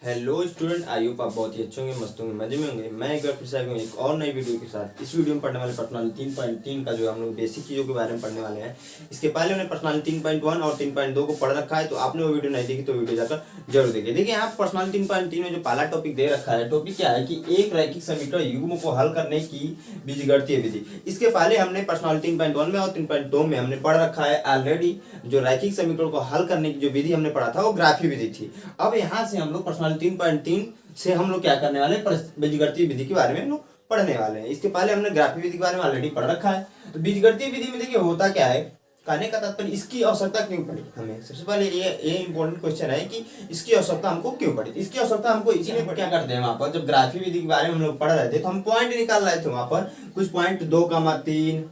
Hello student, I hope आप बहुत ही अच्छे होंगे, मस्त होंगे, मजे में होंगे। मैं एक बार फिर से आ गया हूं एक और नई वीडियो के साथ। इस वीडियो में पढ़ने वाले पर्सनालिटी 3.3 का जो हम लोग बेसिक चीज़ों के बारे में पढ़ने वाले हैं। इसके पहले हमने पर्सनालिटी 3.1 और 3.2 को पढ़ रखा है, तो आपने वो वीडियो नहीं देखी तो वीडियो जाकर जरूर देखिए। देखिए यहाँ पर्सनालिटी 3.3 में जो पहला टॉपिक दे रखा है, टॉपिक क्या है कि एक रैखिक समीकरण युग्म को हल करने की बीजगणितीय विधि। इसके पहले हमने पर्सनालिटी 3.1 में और 3.2 में हमने पढ़ रखा है ऑलरेडी। जो रैखिक समीकरण को हल करने की जो विधि हमने पढ़ा था वो ग्राफी विधि थी। अब यहाँ से हम लोग पर्सनालिटी 3.3 से हम लोग क्या करने वाले हैं, बीजगणितीय विधि के बारे में हम लोग पढ़ने वाले हैं। इसके पहले हमने ग्राफी विधि के बारे में ऑलरेडी पढ़ रखा है। तो बीजगणितीय विधि में देखिए होता क्या है, कहने का तात्पर्य इसकी आवश्यकता क्यों पड़ी हमें। सबसे पहले ये इंपॉर्टेंट क्वेश्चन है कि इसकी आवश्यकता हमको क्यों पड़ी। इसकी आवश्यकता हमको इसीलिए क्या करते हैं, वहां पर जब ग्राफी विधि के बारे में हम लोग पढ़ रहे थे तो हम पॉइंट निकाल रहे थे। वहां पर कुछ पॉइंट 2,3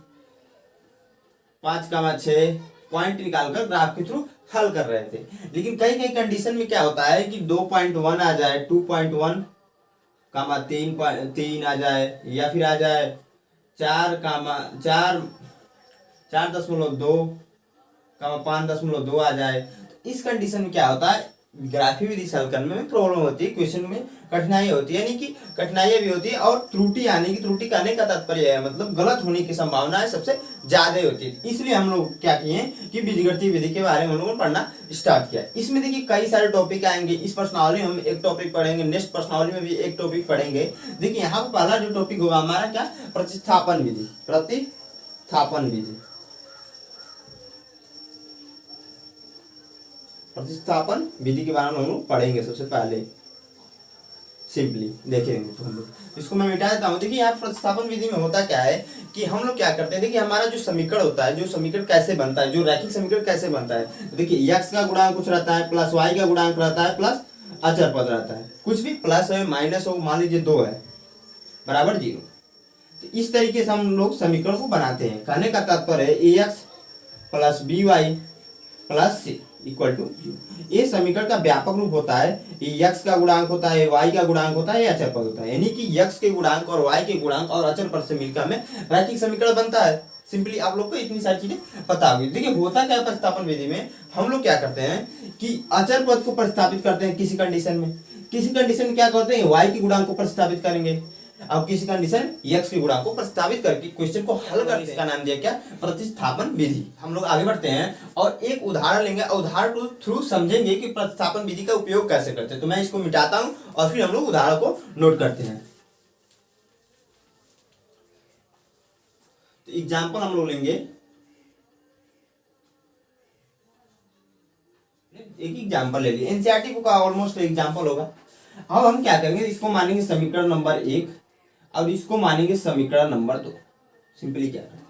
5,6 पॉइंट निकालकर ग्राफ के थ्रू हल कर रहे थे। लेकिन कई कई कंडीशन में क्या होता है कि 2.1 आ जाए, 2.1 3 आ जाए, या फिर आ जाए 4,2 5.2 आ जाए। तो इस कंडीशन में क्या होता है, ग्राफी विधि हल करने में प्रॉब्लम होती है, क्वेश्चन में कठिनाई होती है, यानी कि कठिनाइयां भी होती है और त्रुटि आने की, त्रुटि करने का तात्पर्य है मतलब गलत होने की संभावना सबसे ज्यादा होती है। इसलिए हम लोग क्या किए कि बीजगणितीय विधि के बारे में हम लोगों ने पढ़ना स्टार्ट किया। इसमें देखिए कई सारे टॉपिक आएंगे। इस प्रश्नावली में हम एक टॉपिक पढ़ेंगे, नेक्स्ट प्रश्नावली में भी एक टॉपिक पढ़ेंगे। देखिए यहाँ पर पहला जो टॉपिक होगा हमारा क्या, प्रतिस्थापन विधि। प्रतिस्थापन विधि, प्रतिस्थापन विधि के बारे में हम लोग पढ़ेंगे। सबसे पहले सिंपली देखेंगे तो हम लोग इसको मैं मिटा देता हूँ। देखिए यहाँ प्रतिस्थापन विधि में होता क्या है कि हम लोग क्या करते हैं, देखिए हमारा जो समीकरण होता है, जो समीकरण कैसे बनता है, जो रैखिक समीकरण कैसे बनता है। देखिए x का गुणांक कुछ रहता है, प्लस y का गुणांक रहता है, प्लस अचर पद रहता है। कुछ भी प्लस है माइनस हो, मान लीजिए 2 है बराबर 0। तो इस तरीके से हम लोग समीकरण को बनाते हैं। कहने का तात्पर्य है ax plus by plus c equal to u. ये समीकरण का व्यापक रूप होता है। ये x का गुणांक होता है, y का गुणांक होता है, ये अचर पद होता है। यानी कि x के गुणांक और y के गुणांक और अचर पद से मिलकर हमें रैखिक समीकरण बनता है। सिंपली आप लोग को इतनी सारी चीजें पता होगी। देखिए होता क्या है प्रतिस्थापन विधि में, हम लोग क्या करते हैं कि अचर पद को प्रतिस्थापित करते हैं किसी कंडीशन में। किसी कंडीशन में क्या करते हैं, y के गुणांक को प्रतिस्थापित करेंगे। अब किसी कंडीशन x के गुणांक को प्रतिस्थापित करके क्वेश्चन को हल करते हैं। इसका नाम दिया क्या, प्रतिस्थापन विधि। हम लोग आगे बढ़ते हैं और एक उदाहरण लेंगे। उदाहरण थ्रू समझेंगे कि प्रतिस्थापन विधि का उपयोग कैसे करते हैं। तो मैं इसको मिटाता हूं और फिर हम लोग उदाहरण को नोट करते हैं। तो एग्जाम्पल हम लोग लेंगे, एक एग्जाम्पल ले लिए, एनसीईआरटी बुक का ऑलमोस्ट एग्जाम्पल होगा। अब हम क्या करेंगे, इसको मानेंगे समीकरण नंबर 1 और इसको मानेंगे समीकरण नंबर 2। सिंपली क्या करते हैं,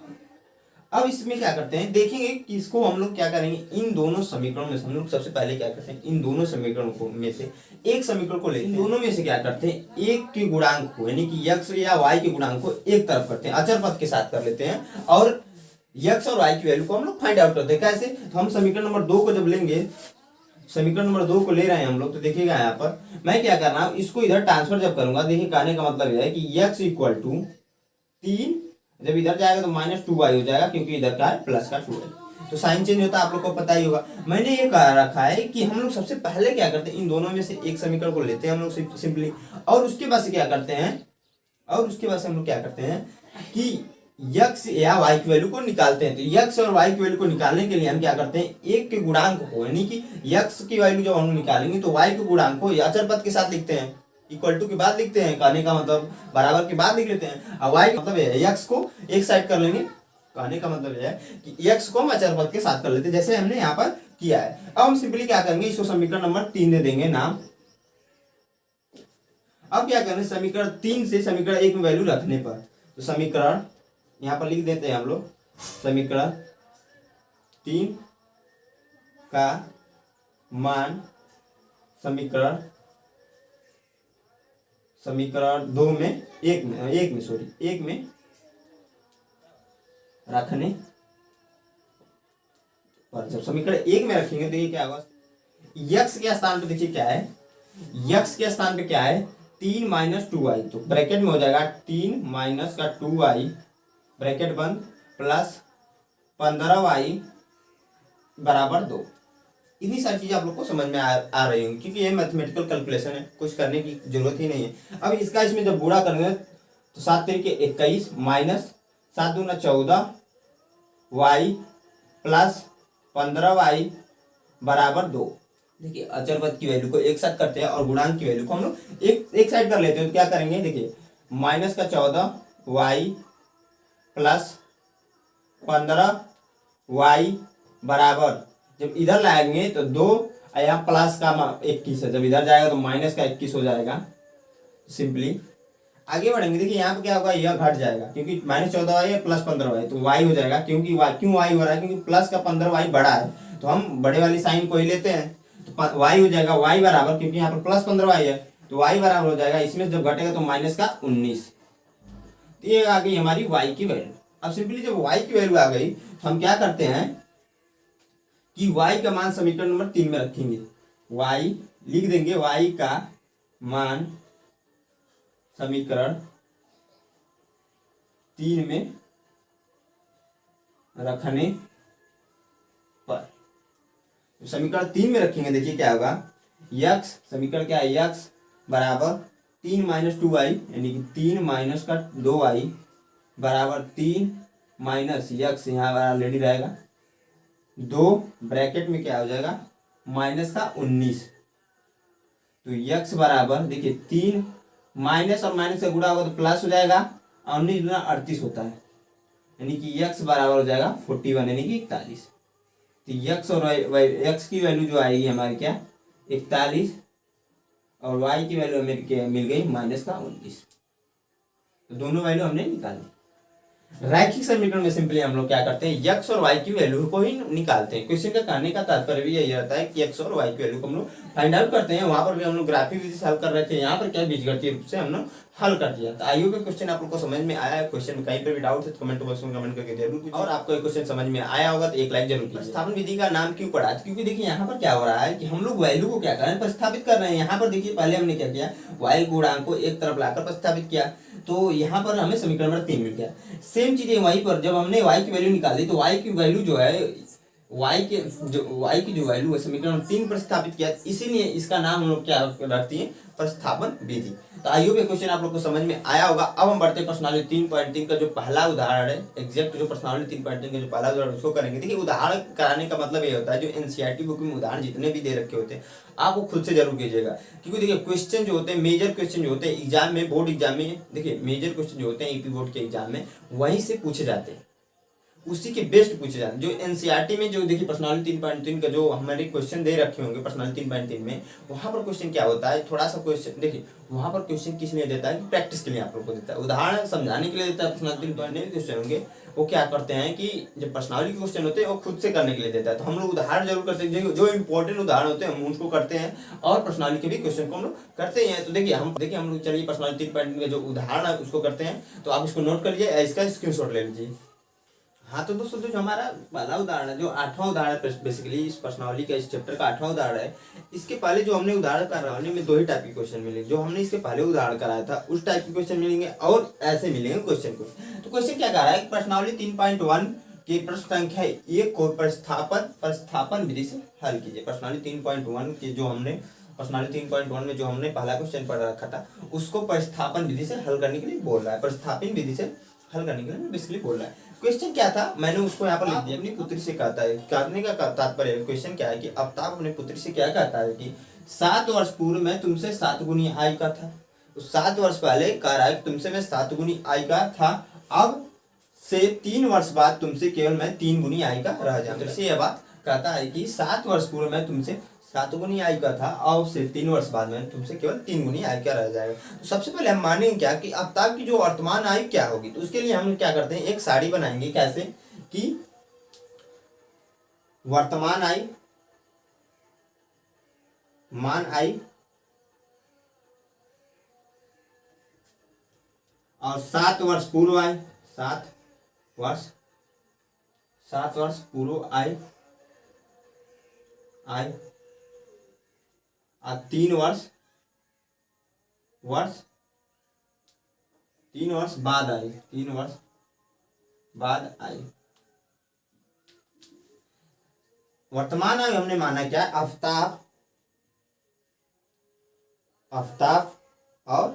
अब इसमें क्या करते हैं देखेंगे कि इसको हम लोग क्या करेंगे, इन दोनों समीकरणों में से हम लोग सबसे पहले क्या करते हैं, इन दोनों समीकरणों को में से एक समीकरण को लेते हैं। दोनों में से क्या करते हैं, एक के गुणांक को यानी कि x या y के गुणांक को एक तरफ करते हैं, अचर पद के साथ कर लेते हैं और x और y की वैल्यू को हम लोग फाइंड आउट करते हैं। कैसे, तो हम समीकरण नंबर 2 को जब लेंगे, समीकरण नंबर 2 को ले रहे हैं हम लोग, तो देखिएगा यहाँ पर मैं क्या कर रहा हूँ, इसको इधर ट्रांसफर जब करूंगा, देखिए कहने का मतलब यह है कि x इक्वल टू 3, जब इधर जाएगा तो -2y हो जाएगा, क्योंकि इधर का है प्लस का 2y, तो साइन चेंज होता है, आप लोग को पता ही होगा। मैंने ये कह रखा है कि हम लोग सबसे पहले क्या करते हैं, इन दोनों में से एक समीकरण को लेते हैं हम लोग सिंपली, और उसके बाद से क्या करते हैं, हम लोग क्या करते हैं कि x या y की वैल्यू को निकालते हैं। तो x और y की वैल्यू को निकालने के लिए हम क्या करते हैं, एक के गुणांक को यानी कि x की वैल्यू जब हम निकालेंगे तो y के गुणांक को अचर पद के साथ लिखते हैं, इक्वल टू के बाद लिखते हैं, कहने का मतलब बराबर के बाद लिख लेते हैं। और y का मतलब है x को एक साइड कर लेंगे, कहने का मतलब है कि x को हम अचर पद के साथ कर लेते हैं, जैसे हमने यहाँ पर किया है। अब हम सिंपली क्या करेंगे, इसको समीकरण नंबर 3 दे देंगे नाम। अब क्या करेंगे, समीकरण 3 से समीकरण 1 में वैल्यू रखने पर, तो समीकरण यहाँ पर लिख देते हैं हम लोग, समीकरण 3 का मान समीकरण 2 में एक में रखने पर, जब समीकरण 1 में रखेंगे तो ये क्या होगा, x के स्थान पे देखिए क्या है, x के स्थान पे क्या है 3 - 2y, तो ब्रैकेट में हो जाएगा 3 माइनस का 2y ब्रैकेट बंद प्लस 15y बराबर 2। इतनी सारी चीजें आप लोग को समझ में आ रही होंगी, क्योंकि ये मैथमेटिकल कैलकुलेशन है, कुछ करने की जरूरत ही नहीं है। अब इसका इसमें जब गुणा करेंगे तो 7 तरीके 21 माइनस 7 दूना 14 वाई प्लस 15y बराबर 2। देखिए अचर पद की वैल्यू को एक साथ करते हैं और गुणांक की वैल्यू को हम लोग एक साइड कर लेते हैं। तो क्या करेंगे, देखिए माइनस का 14y प्लस 15y बराबर, जब इधर लाएंगे तो 2 और यहाँ प्लस का 21 है, जब इधर जाएगा तो माइनस का 21 हो जाएगा। सिंपली आगे बढ़ेंगे, देखिए यहाँ पे क्या होगा, यह घट जाएगा क्योंकि -14y है प्लस 15y, तो y हो जाएगा। क्योंकि y क्यों y हो रहा है, क्योंकि प्लस का 15y बड़ा है, तो हम बड़े वाली साइन को ही लेते हैं। तो y हो जाएगा y बराबर, क्योंकि यहाँ पर प्लस 15y है तो y बराबर हो जाएगा, इसमें जब घटेगा तो माइनस का 19। तो ये आ गई हमारी y की वैल्यू। अब सिंपली जब y की वैल्यू आ गई तो हम क्या करते हैं कि y का मान समीकरण नंबर 3 में रखेंगे। y लिख देंगे, y का मान समीकरण 3 में रखने पर, समीकरण 3 में रखेंगे, देखिए क्या होगा, यक्स समीकरण क्या है, यक्स बराबर 3 माइनस 2y, यानी कि 3 माइनस का 2y बराबर 3 माइनस यक्स यहाँ ऑलरेडी रहेगा 2 ब्रैकेट में क्या हो जाएगा माइनस का 19। तो यक्स बराबर देखिए 3 माइनस और माइनस का गुणा होगा तो प्लस हो जाएगा, 19 गुना 38 होता है, यानी कि यक्स बराबर हो जाएगा 41, यानी कि 41। तो यक्स और यक्स की वैल्यू जो आएगी हमारी क्या 41, और वाई की वैल्यू हमें मिल गई माइनस का 19। तो दोनों वैल्यू हमने निकाली। रैखिक समीकरण में सिंपली हम लोग क्या करते हैं, यक्स और वाई की वैल्यू को ही निकालते हैं। क्वेश्चन का कहने का तात्पर्य भी यही रहता है कि यक्स और वाई की वैल्यू को हम लोग फाइंड आउट करते हैं। वहां पर भी हम लोग ग्राफिक विधि से हल कर रहे थे, यहाँ पर क्या बीजगणितीय रूप से हम लोग हल कर दिया। तो आइए के क्वेश्चन आप लोग को समझ में आया है, क्वेश्चन में कहीं पर भी डाउट है तो कमेंट बॉक्स में कमेंट करके जरूर कीजिए। और आपको क्वेश्चन समझ में आया होगा तो एक लाइक जरूर कीजिए। स्थापन विधि का नाम क्यों पड़ा, क्योंकि देखिए यहाँ पर क्या हो रहा है कि हम लोग वैल्यू को क्या कर रहे हैं, प्रतिस्थापित कर रहे हैं। यहाँ पर देखिए पहले हमने क्या किया, वाई गुणांक को एक तरफ लाकर प्रतिस्थापित किया, तो यहाँ पर हमें समीकरण नंबर 3 मिल गया। सेम चीजें वहीं पर जब हमने y की वैल्यू निकाली तो y की वैल्यू जो है y की जो वैल्यू है समीकरण 3 पर स्थापित किया, इसीलिए इसका नाम हम लोग क्या रखती है, प्रतिस्थापन विधि। तो आइए ये क्वेश्चन आप लोग को समझ में आया होगा। अब हम बढ़ते हैं प्रश्नावली 3.3 का जो पहला उदाहरण है, एग्जैक्ट जो प्रश्नावली 3.3 का जो पहला उदाहरण उसको करेंगे। देखिए उदाहरण कराने का मतलब ये होता है, जो एनसीईआरटी बुक में उदाहरण जितने भी दे रखे होते हैं आप वो खुद से जरूर कीजिएगा, क्योंकि देखिए क्वेश्चन जो होते हैं, मेजर क्वेश्चन जो होते हैं एग्जाम में, बोर्ड एग्जाम में, देखिए मेजर क्वेश्चन जो होते हैं यूपी बोर्ड के एग्जाम में वहीं से पूछे जाते हैं, उसी के बेस्ट पूछे जाते हैं। जो एनसीईआरटी में जो देखिए पर्सनालिटी 3.3 का जो हमारे क्वेश्चन दे रखे होंगे पर्सनालिटी 3.3 में, वहां पर क्वेश्चन क्या होता है, थोड़ा सा क्वेश्चन देखिए वहां पर क्वेश्चन किस लिए देता है कि प्रैक्टिस के लिए आप लोग को देता है, उदाहरण समझाने के लिए देता है। पर्सनालिटी 3.3 क्वेश्चन होंगे वो क्या करते हैं कि जब पर्सनालिटी के क्वेश्चन होते हैं वो खुद से करने के लिए देता है, तो हम लोग उदाहरण जरूर करते हैं, जो इंपॉर्टेंट उदाहरण होते हैं हम उसको करते हैं और पर्सनालिटी के भी क्वेश्चन को हम लोग करते हैं। तो देखिए हम लोग चलिए पर्सनालिटी 3.3 का जो उदाहरण है उसको करते हैं। तो आप इसको नोट कर लीजिए, इसका स्क्रीनशॉट ले लीजिए। हाँ तो दोस्तों जो हमारा पहला उदाहरण है, जो 8वां उदाहरण है, बेसिकली इस प्रश्नावली का इस चैप्टर का 8वां उदाहरण है। इसके पहले जो हमने उदाहरण कराने में 2 ही टाइप के क्वेश्चन मिलेंगे। जो हमने इसके पहले उदाहरण कराया था उस टाइप के क्वेश्चन मिलेंगे और ऐसे मिलेंगे क्वेश्चन को। तो क्वेश्चन क्या कह रहा है, प्रश्नावली 3.1 की प्रश्न संख्या 1 को प्रस्थापन विधि से हल कीजिए। प्रश्नावली 3.1 की जो हमने प्रश्नावली 3.1 में जो हमने पहला क्वेश्चन पढ़ रखा था उसको प्रस्थापन विधि से हल करने के लिए बोल रहा है, प्रस्थापन विधि से हल करने के लिए बेसिकली बोल रहा है। क्वेश्चन क्या था मैंने उसको यहाँ पर लिख दिया, अपनी पुत्री से कहता है, कहने का तात्पर्य क्वेश्चन क्या है कि आफ्ताब अपनी पुत्री से क्या कहता है कि 7 वर्ष पूर्व में तुमसे 7 गुनी आय का था। तो 7 वर्ष पहले कह रहा है तुमसे मैं 7 गुनी आय का था, अब से 3 वर्ष बाद तुमसे केवल मैं 3 गुनी आय का रह जाऊंगा। तो ये बात कहता है कि 7 वर्ष पूर्व में तुमसे 7 गुनी आय का था, अब से 3 वर्ष बाद में तुमसे केवल 3 गुनी आय का रह जाएगा। तो सबसे पहले हम मानेंगे क्या कि आफ्ताब की जो वर्तमान आय क्या होगी। तो उसके लिए हम क्या करते हैं, एक साड़ी बनाएंगे। कैसे कि वर्तमान आय मान आय और 7 वर्ष पूर्व आय, 7 वर्ष पूर्व आय और 3 वर्ष बाद आई, 3 वर्ष बाद आई। वर्तमान आयु हमने माना क्या, आफताब, आफताब और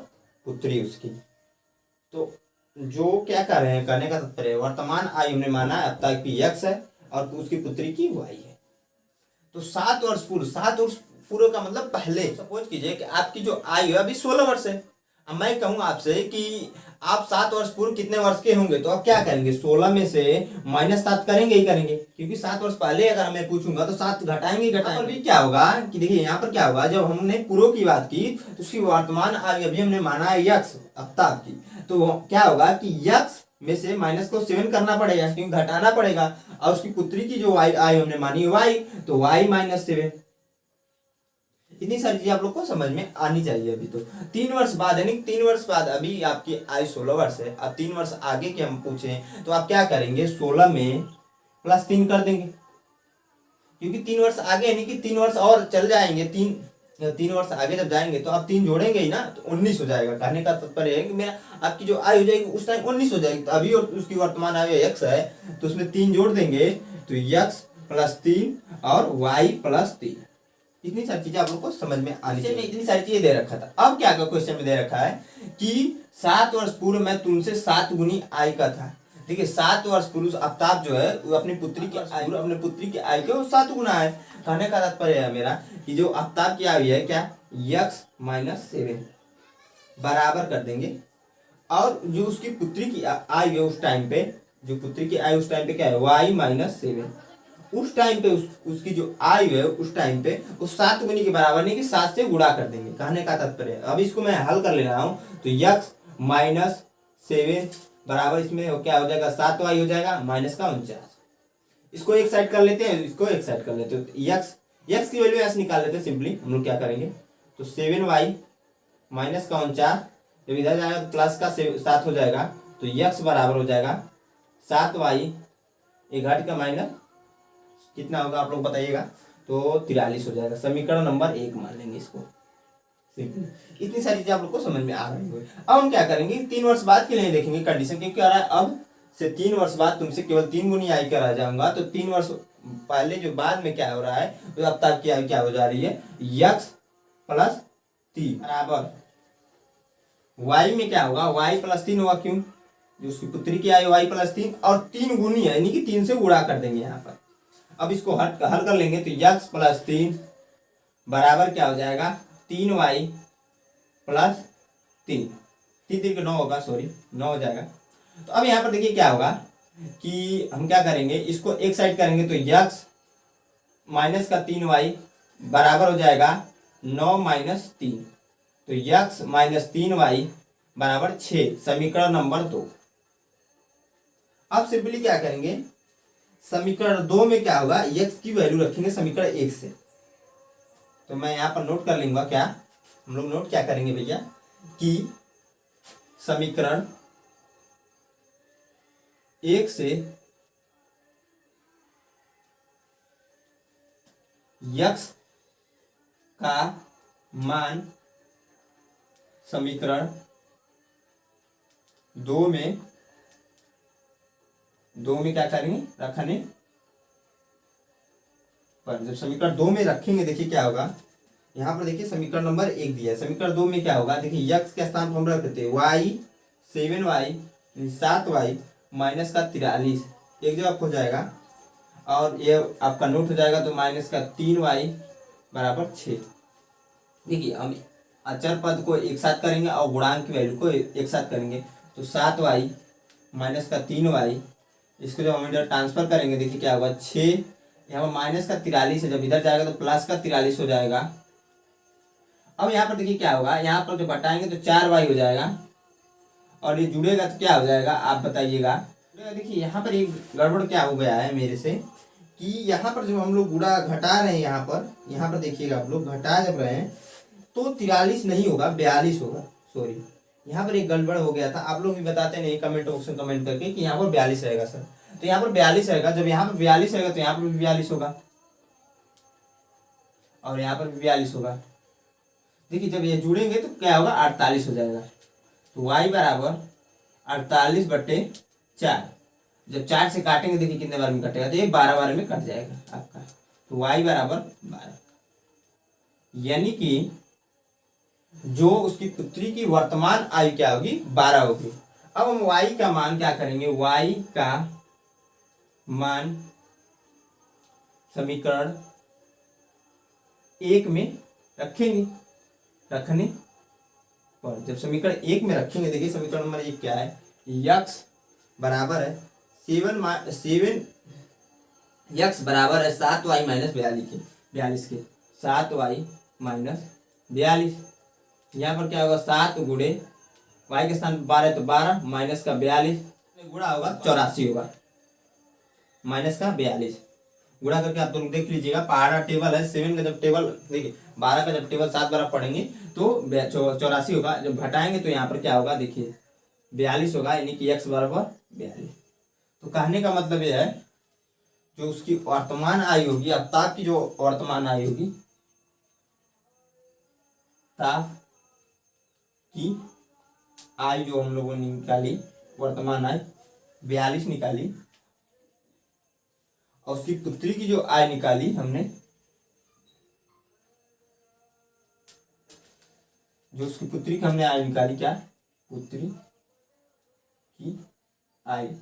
पुत्री उसकी। तो जो क्या कर रहे हैं, कहने का तात्पर्य वर्तमान आयु हमने माना आफताब की x है और उसकी पुत्री की y है। तो 7 वर्ष पूर्व, 7 वर्ष पूर्व का मतलब पहले। सपोज कीजिए कि आपकी जो आयु है अभी 16 वर्ष है। अब मैं कहूँ आपसे कि आप 7 वर्ष पूर्व कितने वर्ष के होंगे, तो आप क्या करेंगे, 16 में से -7 करेंगे ही करेंगे, क्योंकि 7 वर्ष पहले अगर मैं पूछूंगा तो 7 घटाएंगे ही घटाएंगे। अभी क्या होगा कि देखिए यहाँ पर क्या होगा, जब हमने पूर्व की बात की तो उसकी वर्तमान आयु अभी हमने माना है यक्स, आफ्ताब की, तो क्या होगा कि यक्स में से माइनस को 7 करना पड़ेगा, क्योंकि घटाना पड़ेगा। और उसकी पुत्री की जो आयु हमने मानी y, तो y -7। इतनी सारी चीजें आप लोग को समझ में आनी चाहिए। अभी तो 3 वर्ष बाद, यानी 3 वर्ष बाद, अभी आपकी आयु 16 वर्ष है, अब 3 वर्ष आगे के हम पूछें तो आप क्या करेंगे, 16 में +3 कर देंगे, क्योंकि 3 वर्ष आगे यानी कि 3 वर्ष और चल जाएंगे। 3 वर्ष आगे जब जाएंगे तो आप 3 जोड़ेंगे ही ना, तो 19 हो जाएगा। कहने का तात्पर्य है कि मेरा आपकी जो आयु हो जाएगी उस टाइम 19 हो जाएगी। तो अभी और उसकी वर्तमान आयु x है, तो उसमें 3 जोड़ देंगे तो x +3 और y +3। इतनी सारी चीजें आप लोग को समझ में आनी चाहिए। इतनी सारी चीजें दे रखा था। अब क्या क्वेश्चन में दे रखा है कि 7 वर्ष पूर्व मैं तुमसे 7 गुनी आय का था। देखिए 7 वर्ष पूर्व आफ्ताब जो है वो अपनी पुत्री की आयु, अपने पुत्री की आयु के वो 7 गुना है। कहने का तात्पर्य है मेरा कि जो आफ्ताब की आयु है क्या, x -7 बराबर कर देंगे, और जो उसकी पुत्री की आयु है उस टाइम पे, जो पुत्री की आयु उस टाइम पे क्या है, y -7। उस टाइम पे उसकी जो आयु है उस टाइम पे उस 7 गुनी के बराबर नहीं कि 7 से गुणा कर देंगे। कहने का तात्पर्य अब इसको मैं हल कर ले रहा हूँ, तो x -7 बराबर इसमें क्या हो जाएगा, 7y हो जाएगा, माइनस का 49। इसको एक साइड कर लेते हैं, इसको एक साइड कर लेते हैं, तो x की वैल्यू ऐसे निकाल लेते हैं सिंपली। हम लोग क्या करेंगे, तो 7y माइनस का 49, जब इधर जाएगा तो प्लस का 7 हो जाएगा, तो x बराबर हो जाएगा 7y, एक घट का माइनस कितना होगा आप लोग बताइएगा, तो 43 हो जाएगा। समीकरण नंबर 1 मान लेंगे इसको सिंपली। इतनी सारी चीजें आप लोग को समझ में आ रही है। अब हम क्या करेंगे, 3 वर्ष बाद के लिए देखेंगे कंडीशन, क्योंकि आ रहा है अब से 3 वर्ष बाद तुमसे केवल 3 गुनी आयु का रह जाऊंगा, तो 3 वर्ष पहले जो बाद में क्या हो रहा है, तो अब तक की आयु क्या हो जा रही है, x +3 बराबर y में क्या होगा, y +3 होगा, क्यों, जो उसकी पुत्री की आयु y +3 और 3 गुनी है, यानी कि 3 से गुणा कर देंगे यहाँ पर। अब इसको हल कर लेंगे, तो x +3 बराबर क्या हो जाएगा, 3y +3, 3 9 होगा, सॉरी 9 हो जाएगा। तो अब यहाँ पर देखिए क्या होगा कि हम क्या करेंगे, इसको एक साइड करेंगे, तो x माइनस का 3y बराबर हो जाएगा 9 - 3, तो x -3y बराबर 6, समीकरण नंबर 2। अब सिंपली क्या करेंगे, समीकरण 2 में क्या होगा, x की वैल्यू रखेंगे समीकरण 1 से। तो मैं यहाँ पर नोट कर लूंगा, क्या हम लोग नोट क्या करेंगे भैया, कि समीकरण 1 से x का मान समीकरण 2 में क्या करेंगे, रखने पर। जब समीकरण 2 में रखेंगे, देखिए क्या होगा, यहाँ पर देखिए समीकरण नंबर 1 दिया है, समीकरण 2 में क्या होगा, देखिए x के स्थान पर हम रख देते हैं y 7y 7y माइनस का 43, एक जगह हो जाएगा, और ये आपका नोट हो जाएगा, तो माइनस का 3y बराबर 6। देखिए हम अचर पद को एक साथ करेंगे और गुणांक की वैल्यू को एक साथ करेंगे, तो 7y माइनस का 3y, इसको जब हम इधर ट्रांसफर करेंगे, देखिए क्या होगा, 6, यहाँ पर माइनस का 43 है, जब इधर जाएगा तो प्लस का 43 हो जाएगा। अब यहाँ पर देखिए क्या होगा, यहाँ पर जब घटाएंगे तो 4y हो जाएगा, और ये जुड़ेगा तो क्या हो जाएगा, आप बताइएगा। देखिए यहाँ पर एक गड़बड़ क्या हो गया है मेरे से, कि यहाँ पर जब हम लोग गुणा घटा रहे हैं, यहाँ पर देखिएगा आप लोग, घटा जब रहे हैं तो 43 नहीं होगा, 42 होगा, सॉरी यहाँ पर एक गड़बड़ हो गया था। आप लोग भी बताते नहीं कमेंट बॉक्स में कमेंट करके कि यहाँ पर 42 रहेगा सर, तो यहाँ पर 42 रहेगा। जब यहाँ पर 42 रहेगा तो यहाँ पर भी 42 होगा, और यहाँ पर भी 42 होगा। देखिए जब ये जुड़ेंगे तो क्या होगा, 48 हो जाएगा। तो y बराबर 48/4, जब 4 से काटेंगे देखिए कितने बार में कटेगा, तो ये 12 बार में कट जाएगा आपका। तो y बराबर 12, यानी कि जो उसकी पुत्री की वर्तमान आयु क्या होगी 12 होगी। अब हम y का मान क्या करेंगे, y का मान समीकरण 1 में रखेंगे। रखने पर जब समीकरण 1 में रखेंगे, देखिए समीकरण नंबर 1 क्या है, x बराबर है 7 बराबर है 7y माइनस 42 के 7y माइनस 42। यहाँ पर क्या होगा 7 गुणे y के स्थान 12 तो 12 माइनस का 42 गुणा होगा 84 होगा, माइनस का 42 गुणा करके आप लोग देख लीजिएगा। पहाड़ा टेबल है 7 का जब टेबल देखिए 12 का जब टेबल 7 बार पढ़ेंगे तो 84 होगा, जब घटाएंगे तो यहाँ पर क्या होगा देखिए 42 होगा, यानी कि x बराबर 42। तो कहने का मतलब यह है जो उसकी वर्तमान आयु होगी, अब ताप की जो वर्तमान आयु होगी, ताप की आयु जो हम लोगों ने निकाली, वर्तमान आयु 42 निकाली, और उसकी पुत्री की जो आय निकाली हमने, जो उसकी पुत्री की हमने आय निकाली, क्या पुत्री की आय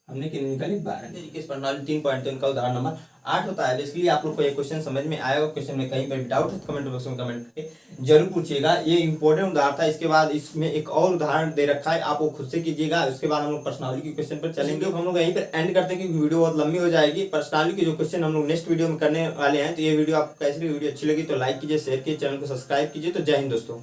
हमने कितनी निकाली 12। तरीके से प्रणाली 3.3 का उदाहरण नंबर 8 होता है। बेसिकली आप लोग को ये क्वेश्चन समझ में आएगा। क्वेश्चन में कहीं पर भी डाउट है तो कमेंट बॉक्स में कमेंट करके जरूर पूछिएगा। ये इंपॉर्टेंट उदाहरण था। इसके बाद इसमें एक और उदाहरण दे रखा है, आप वो खुद से कीजिएगा। उसके बाद हम लोग पर्सनालिटी के क्वेश्चन पर चलेंगे। हम लोग यहीं पर एंड करते हैं क्योंकि वीडियो बहुत लंबी हो जाएगी। पर्सनालिटी के जो क्वेश्चन हम लोग नेक्स्ट वीडियो में करने वाले हैं। तो ये वीडियो आपको कैसी वीडियो अच्छी लगी तो लाइक कीजिए, शेयर कीजिए, चैनल को सब्सक्राइब कीजिए। तो जय हिंद दोस्तों।